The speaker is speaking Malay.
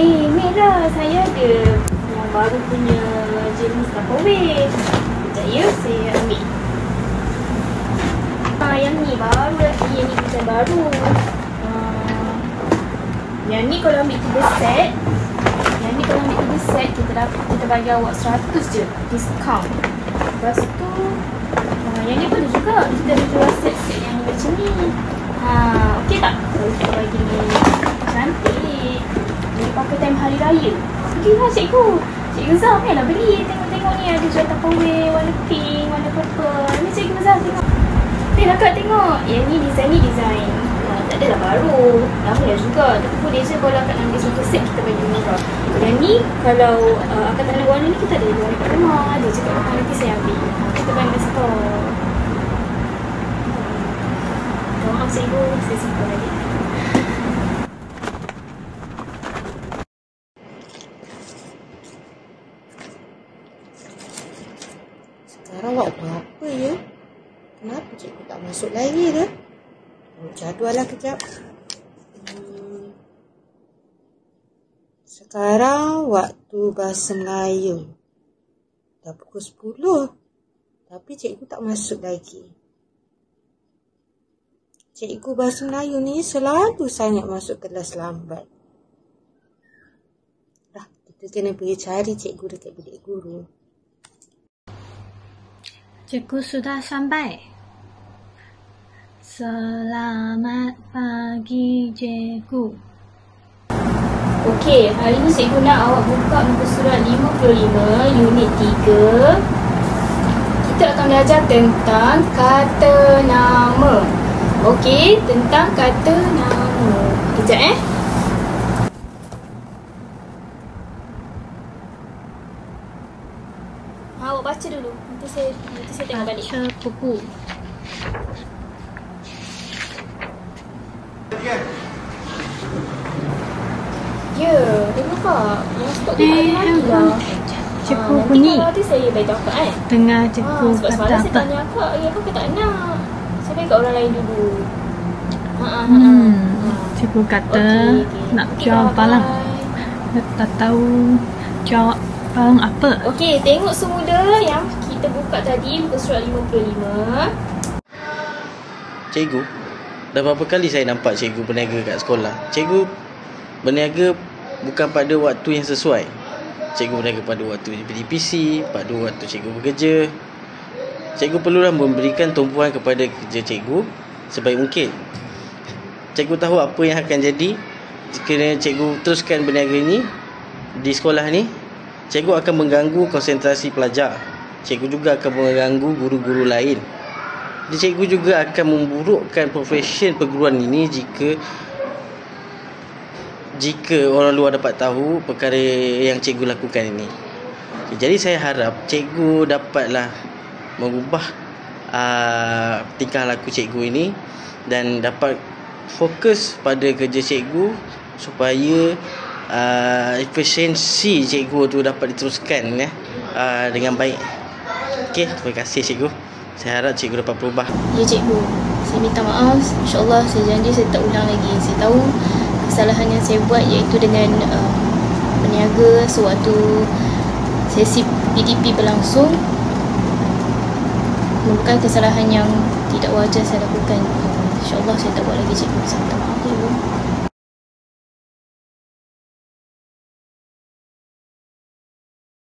Merah, saya ada yang baru punya jenis Tupperware. Sekejap ya, saya ambil. Yang ni baru lagi, yang ni design baru. Yang ni kalau ambil 3 set, kita bagi awak 100 je discount. Lepas tu yang ni pun ada juga, kita ada jual set-set yang macam ni. Okey tak? Kalau kita bagi ni cantik, boleh pakai time hari raya. Okey lah cikgu. Cikgu Zah kan nak beli. Tengok-tengok ni ada jual Tupperware warna pink, warna purple. Ni cikgu Zah tengok. Nakak tengok. Yang ni design. Tak adalah baru. Lama dah juga. Tapi boleh je kalau akak nak ambil satu set, kita bagi murah. Yang ni kalau akak tak nak warna ni, kita ada warna kat rumah. Ada je kat rumah, nanti saya ambil. Kita bagi stok. Maaf cikgu, saya simpan lagi. Sekarang waktu apa ya? Kenapa cikgu tak masuk lagi dah? Jadual lah kejap. Sekarang waktu bahasa Melayu. Dah pukul 10. Tapi cikgu tak masuk lagi. Cikgu bahasa Melayu ni selalu sangat masuk kelas lambat. Dah, kita kena pergi cari cikgu dekat bilik guru. Cikgu sudah sampai. Selamat pagi, cikgu. Okey, hari ni cikgu nak awak buka muka surat 55, unit 3. Kita akan belajar tentang kata nama. Okey, tentang kata nama. Kejap awak baca dulu. Nanti saya tengok balik. Baca buku. Ya, tengok kak. Yang stok tu tak ada lagi lah. Cikgu Nanti bunyi. kalau nanti saya beritahu akak Tengah cikgu sebab kata semalam saya apa? tanya akak, akak tak nak. Saya bagi kat orang lain dulu. Cikgu kata Okey. nak Okey, jual barang. bye-bye. Tak tahu jual barang apa. Okey, tengok semula yang kita buka tadi, muka surat 55. Cikgu, dah berapa kali saya nampak cikgu berniaga kat sekolah. Cikgu berniaga bukan pada waktu yang sesuai. Cikgu berniaga pada waktu PDPC, pada waktu cikgu bekerja. Cikgu perlulah memberikan tumpuan kepada kerja cikgu sebaik mungkin. Cikgu tahu apa yang akan jadi jika cikgu teruskan berniaga ni di sekolah ni. Cikgu akan mengganggu konsentrasi pelajar. Cikgu juga akan mengganggu guru-guru lain. Jadi cikgu juga akan memburukkan profesion perguruan ini jika orang luar dapat tahu perkara yang cikgu lakukan ini. Jadi saya harap cikgu dapatlah mengubah tingkah laku cikgu ini dan dapat fokus pada kerja cikgu supaya efisiensi cikgu tu dapat diteruskan dengan baik. Okey, terima kasih cikgu. Saya harap cikgu dapat berubah. Ya cikgu, saya minta maaf. InsyaAllah saya janji saya tak ulang lagi. Saya tahu kesalahan yang saya buat iaitu dengan berniaga sewaktu sesi PDP berlangsung merupakan kesalahan yang tidak wajar saya lakukan. InsyaAllah saya tak buat lagi cikgu. Saya minta maaf cikgu.